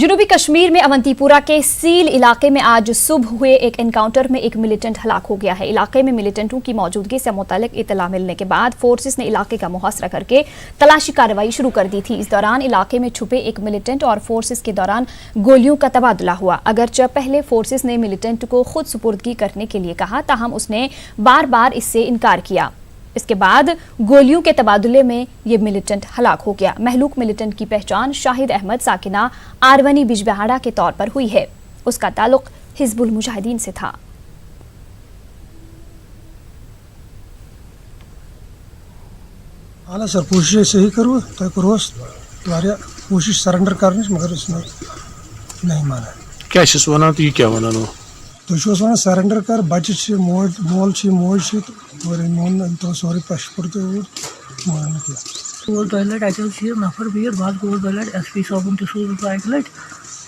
जुनूबी कश्मीर में अवंतीपुरा के सील इलाके में आज सुबह हुए एक एनकाउंटर में एक मिलिटेंट हलाक हो गया है। इलाके में मिलिटेंटों की मौजूदगी से मुतालिक इतला मिलने के बाद फोर्सेस ने इलाके का मुहासरा करके तलाशी कार्रवाई शुरू कर दी थी। इस दौरान इलाके में छुपे एक मिलिटेंट और फोर्सेस के दौरान गोलियों का तबादला हुआ। अगरचे पहले फोर्सेस ने मिलिटेंट को खुद सुपुर्दगी करने के लिए कहा, ताहम उसने बार बार इससे इनकार किया। इसके बाद गोलियों के तबादले में ये मिलिटेंट हलाक हो गया। महलूक मिलिटेंट की पहचान शाहिद अहमद साकिना आरवनी बिजबिहाड़ा के तौर पर हुई है। उसका ताल्लुक हिजबुल मुजाहिदीन से था। आला सर कोशिश सही करो तो करोस वारिया कोशिश सरेंडर करने मगर उसने नहीं माना। क्या शिश वना तो ये क्या वना नो तो वो सरेंडर कर बच्चे मोल मोज और मोन तो सॉरी पशपुर तो मोन किया गोल टॉयलेट अचल नफर बिर बाद गोल टॉयलेट एसपी साबन तो सूज एक लट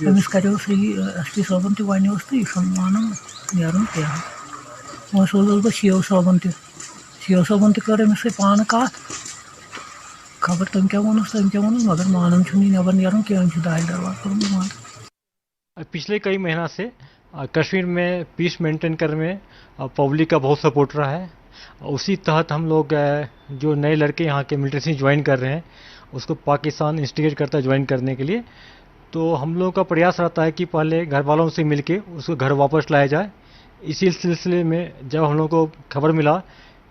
अमिस करो सही एसपी साबन तो वनोस तो यह मानम नीरन क्या वो सोल बह शिव साबन तो कर अमिस पान कत खबर तम क्या वोनस मगर मानम नबर नीरन क्या दाल दरवाज कर। पिछले कई महीना से कश्मीर में पीस मेंटेन करने में पब्लिक का बहुत सपोर्ट रहा है। उसी तहत हम लोग जो नए लड़के यहाँ के मिलिट्री से ज्वाइन कर रहे हैं उसको पाकिस्तान इंस्टिगेट करता है ज्वाइन करने के लिए। तो हम लोगों का प्रयास रहता है कि पहले घर वालों से मिलके उसको घर वापस लाया जाए। इसी सिलसिले में जब हम लोग को खबर मिला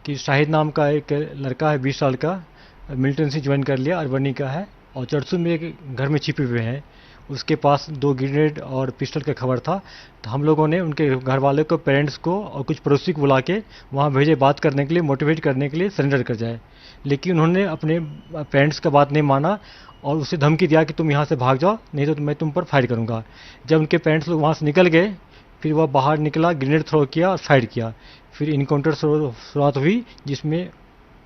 कि शाहिद नाम का एक लड़का है 20 साल का, मिलिट्री से ज्वाइन कर लिया, अरवनी का है और चरसू में एक घर में छिपे हुए हैं, उसके पास 2 ग्रेनेड और पिस्टल का खबर था। तो हम लोगों ने उनके घर वाले को, पेरेंट्स को और कुछ पड़ोसी को बुला के वहाँ भेजे बात करने के लिए, मोटिवेट करने के लिए सरेंडर कर जाए। लेकिन उन्होंने अपने पेरेंट्स का बात नहीं माना और उसे धमकी दिया कि तुम यहाँ से भाग जाओ नहीं तो मैं तुम पर फायर करूँगा। जब उनके पेरेंट्स लोग वहाँ से निकल गए फिर वह बाहर निकला, ग्रेनेड थ्रो किया और फायर किया। फिर इनकाउंटर शुरुआत हुई जिसमें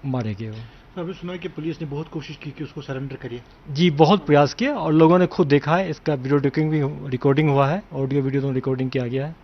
मारे गए। अभी सुना कि पुलिस ने बहुत कोशिश की कि उसको सरेंडर करिए। जी, बहुत प्रयास किया और लोगों ने खुद देखा है। इसका वीडियो रिकॉर्डिंग हुआ है, ऑडियो वीडियो तो रिकॉर्डिंग किया गया है।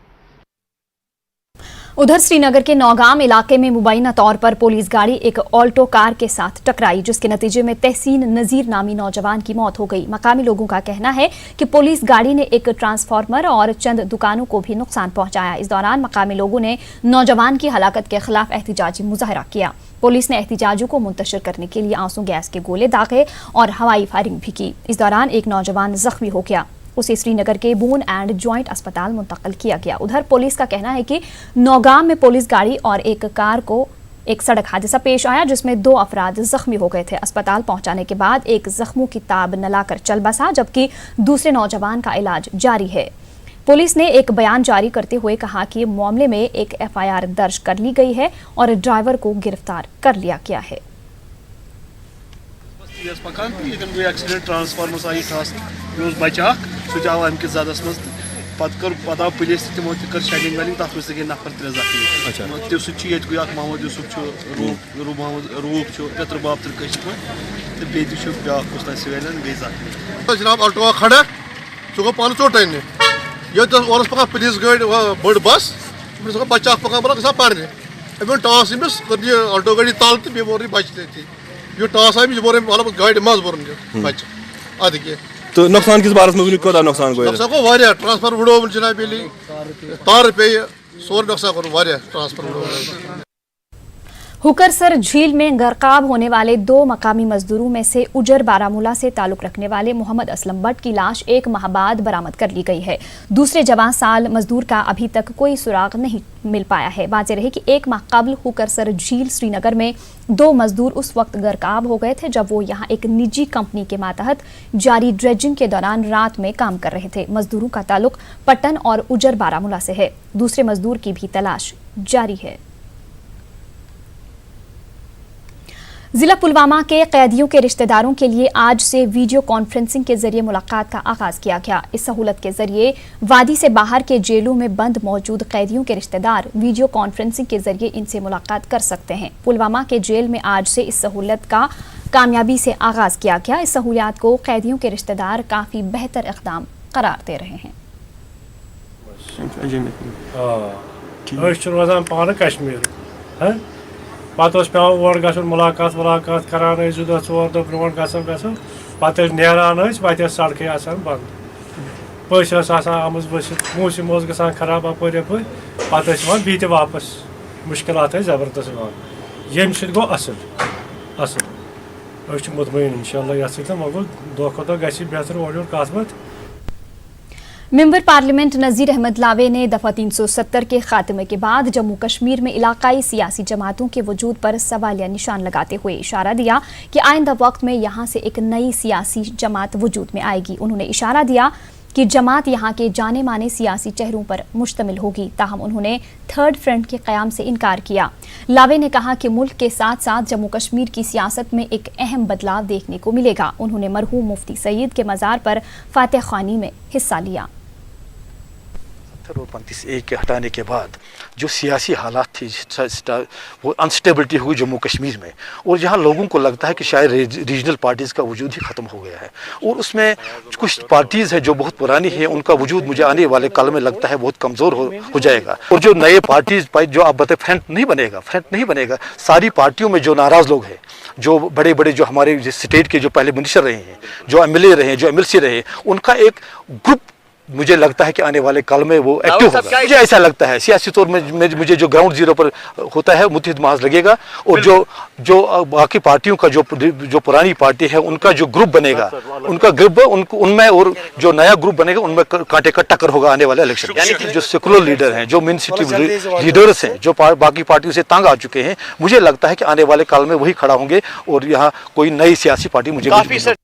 उधर श्रीनगर के नौगाम इलाके में मुबैना तौर पर पुलिस गाड़ी एक ऑल्टो कार के साथ टकराई, जिसके नतीजे में तहसीन नजीर नामी नौजवान की मौत हो गई। मकामी लोगों का कहना है कि पुलिस गाड़ी ने एक ट्रांसफार्मर और चंद दुकानों को भी नुकसान पहुंचाया। इस दौरान मकामी लोगों ने नौजवान की हलाकत के खिलाफ एहतजाजी मुजाहरा किया। पुलिस ने एहतजाजों को मुंतशिर करने के लिए आंसू गैस के गोले दागे और हवाई फायरिंग भी की। इस दौरान एक नौजवान जख्मी हो गया, उसे श्रीनगर के बून एंड जॉइंट अस्पताल मुंतकिल किया गया। उधर पुलिस का कहना है कि नौगाम में पुलिस गाड़ी और एक कार को एक सड़क हादसा पेश आया जिसमें 2 अफराद जख्मी हो गए थे। अस्पताल पहुंचाने के बाद एक जख्मों की ताब न लाकर चल बसा, जबकि दूसरे नौजवान का इलाज जारी है। पुलिस ने एक बयान जारी करते हुए कहा कि मामले में एक FIR दर्ज कर ली गई है और ड्राइवर को गिरफ्तार कर लिया गया है। ट्रांसफार्मर आई बच्चा सह आव अमिक जदस मज पता पुलिस तमो कर शेडिंग वेलिंग तथ मे गई नफर 3 जख्मी। सह महमूद यूसुफ रूफ पितर बाब तो बे ब्या सिविलियन गई जख्मी। जनाब ऑल्टो खड़ा सह गो पान चोटन ये और पकान पुलिस गाड़ी बड़ बस बच्चा पकान बना गसा पारने अमे टास अमिस कर ये ऑल्टो गाड़ी तल तो बे वोर बच्चे ये टास आम ये मतलब गाड़ी मज बोर बच्चे अद के तो नुकसान किस बारस में कोता नुकसान गो ट्रांसफर उड़ोल जनाब तार पे सोर नुकसान ट्रांसफर उड़ोल। हुकरसर झील में गरकाब होने वाले 2 मकामी मजदूरों में से उजर बारामूला से ताल्लुक रखने वाले मोहम्मद असलम भट्ट की लाश 1 माह बाद बरामद कर ली गई है। दूसरे जवां साल मजदूर का अभी तक कोई सुराग नहीं मिल पाया है। वाज़ेह रहे कि 1 माह कबल हुकरसर झील श्रीनगर में 2 मजदूर उस वक्त गरकाब हो गए थे जब वो यहाँ एक निजी कंपनी के मातहत जारी ड्रेजिंग के दौरान रात में काम कर रहे थे। मजदूरों का ताल्लुक पट्टन और उजर बारामूला से है। दूसरे मजदूर की भी तलाश जारी है। जिला पुलवामा के कैदियों के रिश्तेदारों के लिए आज से वीडियो कॉन्फ्रेंसिंग के जरिए मुलाकात का आगाज किया गया। इस सहूलत के जरिए वादी से बाहर के जेलों में बंद मौजूद कैदियों के रिश्तेदार वीडियो कॉन्फ्रेंसिंग के जरिए इनसे मुलाकात कर सकते हैं। पुलवामा के जेल में आज से इस सहूलत का कामयाबी से आगाज किया गया। इस सहूलियात को कैदियों के रिश्तेदार काफी बेहतर इक़दाम करार दे रहे हैं। पत पे पे मुलाकात करान 2 दो 4 दो ब्रो गो पे सड़क बंद। पस आम मौसम ग खराब अपर यप पे बीत वापस मुश्किल जबरदस्त ये गो असल असल मुतमईन इंशाल्लाह ये वो दो खो दो गि बेहतर और कत बात। मेंबर पार्लियामेंट नज़ीर अहमद लावे ने दफ़ा 370 के खात्मे के बाद जम्मू कश्मीर में इलाकाई सियासी जमातों के वजूद पर सवालिया निशान लगाते हुए इशारा दिया कि आइंदा वक्त में यहाँ से एक नई सियासी जमात वजूद में आएगी। उन्होंने इशारा दिया कि जमात यहाँ के जाने माने सियासी चेहरों पर मुश्तमिल होगी। ताहम उन्होंने थर्ड फ्रंट के क़याम से इनकार किया। लावे ने कहा कि मुल्क के साथ साथ जम्मू कश्मीर की सियासत में एक अहम बदलाव देखने को मिलेगा। उन्होंने मरहूम मुफ्ती सईद के मज़ार पर फातह ख़्वानी में हिस्सा लिया। और 35A के हटाने के बाद जो सियासी हालात थी वो अनस्टेबिलिटी हुई जम्मू कश्मीर में, और जहाँ लोगों को लगता है कि शायद रीजनल पार्टीज़ का वजूद ही ख़त्म हो गया है, और उसमें कुछ पार्टीज़ हैं जो बहुत पुरानी है, उनका वजूद मुझे आने वाले कल में लगता है बहुत कमज़ोर हो जाएगा। और जो नए पार्टीज़ जो आप बताए फ्रंट नहीं बनेगा। सारी पार्टियों में जो नाराज़ लोग हैं, जो बड़े बड़े जो हमारे स्टेट के जो पहले मिनिस्टर रहे हैं, जो MLA रहे हैं, जो MLC रहे, उनका एक ग्रुप मुझे लगता है कि आने वाले कल में वो एक्टिव होगा। मुझे ऐसा लगता है सियासी तौर में मुझे जो ग्राउंड जीरो पर होता है मुत्तहिद महज लगेगा, और जो बाकी पार्टियों का जो पुरानी पार्टी है उनका जो ग्रुप बनेगा, उनका ग्रुप उनमें और जो नया ग्रुप बनेगा उनमें कांटे का टक्कर होगा आने वाले इलेक्शन। यानी कि जो सेकुलर लीडर हैं, जो मेन स्ट्रीम लीडर्स हैं, जो बाकी पार्टियों से तंग आ चुके हैं, मुझे लगता है कि आने वाले कल में वही खड़ा होंगे और यहाँ कोई नई सियासी पार्टी मुझे।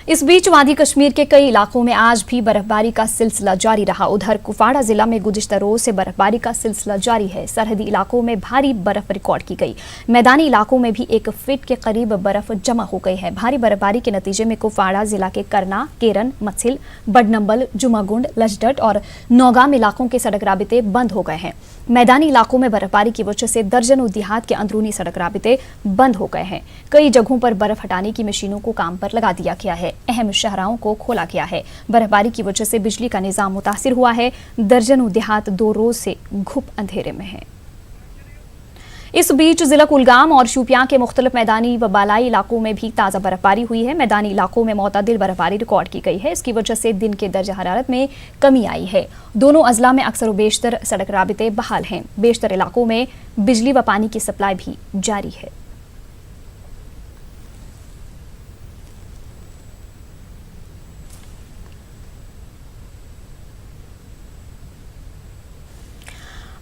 इस बीच वादी कश्मीर के कई इलाकों में आज भी बर्फबारी का सिलसिला जारी रहा। उधर कुपवाड़ा जिला में गुज़िश्ता रोज से बर्फबारी का सिलसिला जारी है। सरहदी इलाकों में भारी बर्फ रिकॉर्ड की गई। मैदानी इलाकों में भी 1 फीट के करीब बर्फ जमा हो गई है। भारी बर्फबारी के नतीजे में कुपवाड़ा जिला के करना, केरन, मत्सिल, बडनंबल, जुमागुंड, लजडट और नौगाम इलाकों के सड़क राबिते बंद हो गए हैं। मैदानी इलाकों में बर्फबारी की वजह से दर्जनों देहात के अंदरूनी सड़क राबिते बंद हो गए हैं। कई जगहों पर बर्फ हटाने की मशीनों को काम पर लगा दिया गया है। अहम शहराओं को खोला गया है। बर्फबारी की वजह से बिजली का निजाम मुतासिर हुआ है। दर्जनों देहात 2 रोज से घुप अंधेरे में हैं। इस बीच जिला कुलगाम और शोपियां के मुख्तलिफ मैदानी व बालाई इलाकों में भी ताज़ा बर्फबारी हुई है। मैदानी इलाकों में मोतदिल बर्फबारी रिकॉर्ड की गई है। इसकी वजह से दिन के दर्जा हरारत में कमी आई है। दोनों अजला में अक्सर व बेशतर सड़क राबिते बहाल हैं। बेशतर इलाकों में बिजली व पानी की सप्लाई भी जारी है।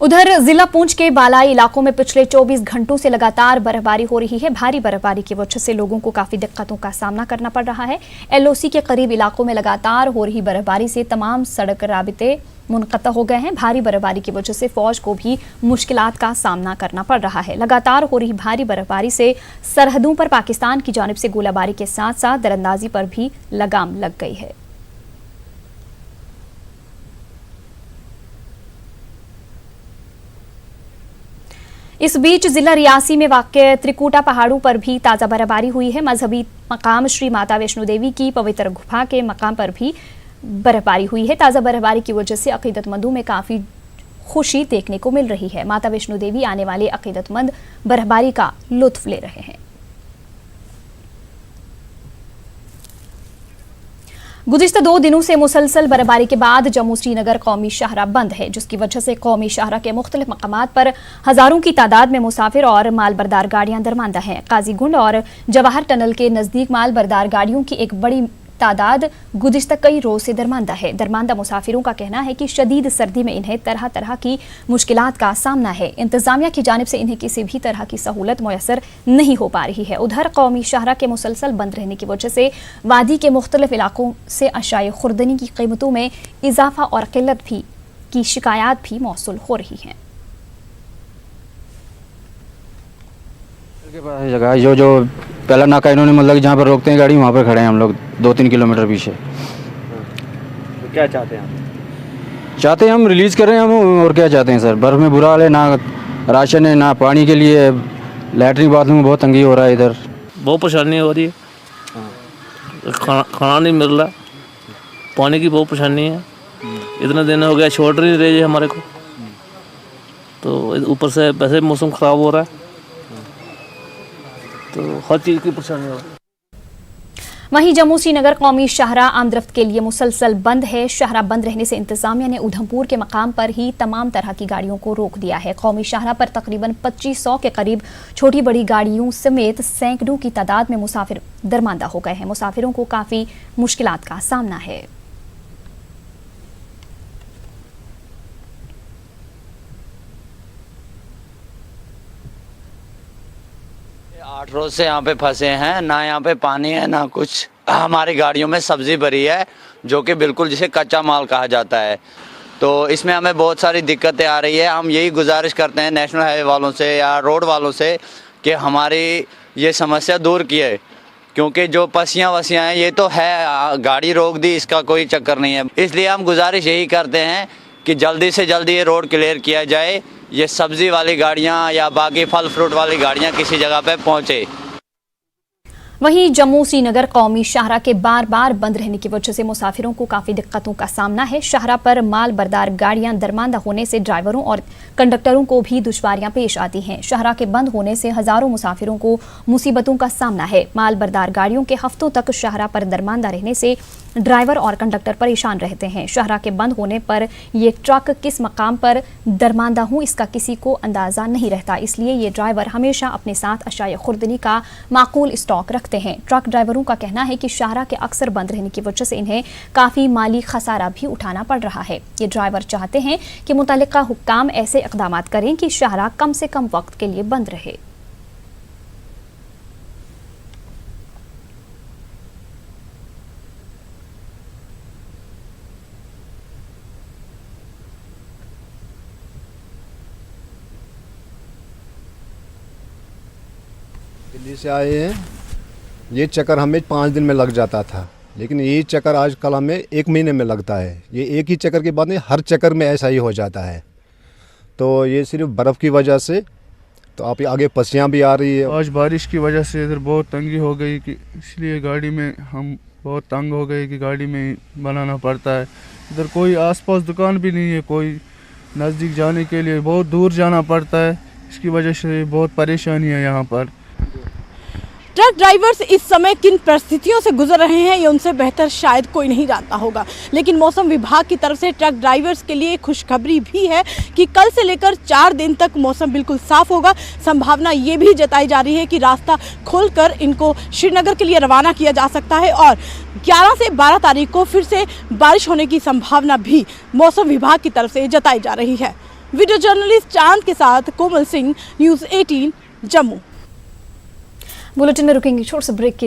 उधर जिला पुंछ के बालाई इलाकों में पिछले 24 घंटों से लगातार बर्फबारी हो रही है। भारी बर्फबारी की वजह से लोगों को काफी दिक्कतों का सामना करना पड़ रहा है। LOC के करीब इलाकों में लगातार हो रही बर्फबारी से तमाम सड़क राबिते मुनक़ता हो गए हैं। भारी बर्फबारी की वजह से फौज को भी मुश्किलात का सामना करना पड़ रहा है। लगातार हो रही भारी बर्फबारी से सरहदों पर पाकिस्तान की जानिब से गोलाबारी के साथ साथ दरअंदाजी पर भी लगाम लग गई है। इस बीच जिला रियासी में वाक़ त्रिकुटा पहाड़ों पर भी ताज़ा बर्फबारी हुई है। मजहबी मकाम श्री माता वैष्णो देवी की पवित्र गुफा के मकाम पर भी बर्फबारी हुई है। ताज़ा बर्फबारी की वजह से अक़ीदतमंदों में काफ़ी खुशी देखने को मिल रही है। माता वैष्णो देवी आने वाले अक़ीदतमंद बर्फबारी का लुत्फ़ ले रहे हैं। गुज़िश्ता 2 दिनों से मुसलसल बर्फबारी के बाद जम्मू श्रीनगर कौमी शाहराह बंद है, जिसकी वजह से कौमी शाहराह के मुख्तलिफ मकामात पर हज़ारों की तादाद में मुसाफिर और माल बरदार गाड़ियां दरमांदा हैं। काजीगुंड और जवाहर टनल के नज़दीक माल बरदार गाड़ियों की एक बड़ी तादाद गुज़िश्ता कई रोज से दरमांदा है। दरमांदा मुसाफिरों का कहना है कि शदीद सर्दी में इन्हें तरह तरह की मुश्किलात का सामना है। इंतजामिया की जानिब से इन्हें किसी भी तरह की सहूलत मुयसर नहीं हो पा रही है। उधर कौमी शाहराह के मुसलसल बंद रहने की वजह से वादी के मुख्तलिफ इलाकों से अशाए खुर्दनी की कीमतों में इजाफा और किल्लत भी की शिकायत भी मौसूल हो रही हैं। के पास जगह जो पहला नाका इन्होंने मतलब जहाँ पर रोकते हैं गाड़ी वहाँ पर खड़े हैं हम लोग 2-3 किलोमीटर पीछे। तो क्या चाहते हैं आप? चाहते हैं हम रिलीज़ कर रहे हैं हम, और क्या चाहते हैं सर। बर्फ़ में बुरा हाल है, ना राशन है, ना पानी के लिए, लैट्रिन बाथरूम में बहुत तंगी हो रहा है। इधर बहुत परेशानी हो रही है, खाना नहीं मिल रहा, पानी की बहुत परेशानी है। इतने दिन हो गया छोड़ नहीं रही है हमारे को, तो ऊपर से वैसे मौसम ख़राब हो रहा है, तो हर चीज़ की परेशानी हो रही है। वहीं जम्मू श्रीनगर कौमी शाहराह आमदरफ्त के लिए मुसलसल बंद है। शाहराह बंद रहने से इंतजामिया ने उधमपुर के मकाम पर ही तमाम तरह की गाड़ियों को रोक दिया है। कौमी शाहराह पर तकरीबन 2500 के करीब छोटी बड़ी गाड़ियों समेत सैकड़ों की तादाद में मुसाफिर दरमांदा हो गए हैं। मुसाफिरों को काफी मुश्किलात का सामना है। 8 रोज से यहाँ पे फंसे हैं, ना यहाँ पे पानी है ना कुछ। हमारी गाड़ियों में सब्जी भरी है जो कि बिल्कुल जिसे कच्चा माल कहा जाता है, तो इसमें हमें बहुत सारी दिक्कतें आ रही है। हम यही गुजारिश करते हैं नेशनल हाईवे वालों से या रोड वालों से कि हमारी ये समस्या दूर किए, क्योंकि जो पसियाँ वसियाँ हैं ये तो है, गाड़ी रोक दी इसका कोई चक्कर नहीं है। इसलिए हम गुजारिश यही करते हैं कि जल्दी से जल्दी ये रोड क्लियर किया जाए, ये सब्जी वाली गाड़ियाँ या बाकी फल फ्रूट वाली गाड़ियाँ किसी जगह पे पहुँचे। वहीं जम्मू श्रीनगर कौमी शाहराह के बार बार बंद रहने की वजह से मुसाफिरों को काफी दिक्कतों का सामना है। शाहराह पर माल बरदार गाड़ियां दरमांदा होने से ड्राइवरों और कंडक्टरों को भी दुश्वारियां पेश आती हैं। शाहराह के बंद होने से हजारों मुसाफिरों को मुसीबतों का सामना है। माल बरदार गाड़ियों के हफ्तों तक शाहराह पर दरमांदा रहने से ड्राइवर और कंडक्टर परेशान रहते हैं। शाहराह के बंद होने पर ये ट्रक किस मकाम पर दरमांदा हों इसका किसी को अंदाजा नहीं रहता, इसलिए ये ड्राइवर हमेशा अपने साथ अशाए खुर्दनी का माकूल स्टॉक रखते हैं। ट्रक ड्राइवरों का कहना है कि शाहराह के अक्सर बंद रहने की वजह से इन्हें काफी माली खसारा भी उठाना पड़ रहा है। ये ड्राइवर चाहते हैं कि मुतल्लिका हुक्काम ऐसे इक़दामात करें कि शाहराह कम से कम वक्त के लिए बंद रहे। दिल्ली से आए हैं, ये चक्कर हमें 5 दिन में लग जाता था, लेकिन ये चक्कर आजकल हमें 1 महीने में लगता है। ये एक ही चक्कर की बात नहीं, हर चक्कर में ऐसा ही हो जाता है। तो ये सिर्फ बर्फ़ की वजह से, तो आप आगे पसियाँ भी आ रही है। आज बारिश की वजह से इधर बहुत तंगी हो गई कि इसलिए गाड़ी में हम बहुत तंग हो गए कि गाड़ी में बनाना पड़ता है। इधर कोई आसपास दुकान भी नहीं है, कोई नज़दीक जाने के लिए बहुत दूर जाना पड़ता है। इसकी वजह से बहुत परेशानी है यहाँ पर। ट्रक ड्राइवर्स इस समय किन परिस्थितियों से गुजर रहे हैं ये उनसे बेहतर शायद कोई नहीं जानता होगा, लेकिन मौसम विभाग की तरफ से ट्रक ड्राइवर्स के लिए खुशखबरी भी है कि कल से लेकर 4 दिन तक मौसम बिल्कुल साफ होगा। संभावना ये भी जताई जा रही है कि रास्ता खोलकर इनको श्रीनगर के लिए रवाना किया जा सकता है और 11 से 12 तारीख को फिर से बारिश होने की संभावना भी मौसम विभाग की तरफ से जताई जा रही है। वीडियो जर्नलिस्ट चांद के साथ कोमल सिंह, न्यूज़ 18 जम्मू। बुलेटिन में रुकेंगे छोटे से ब्रेक के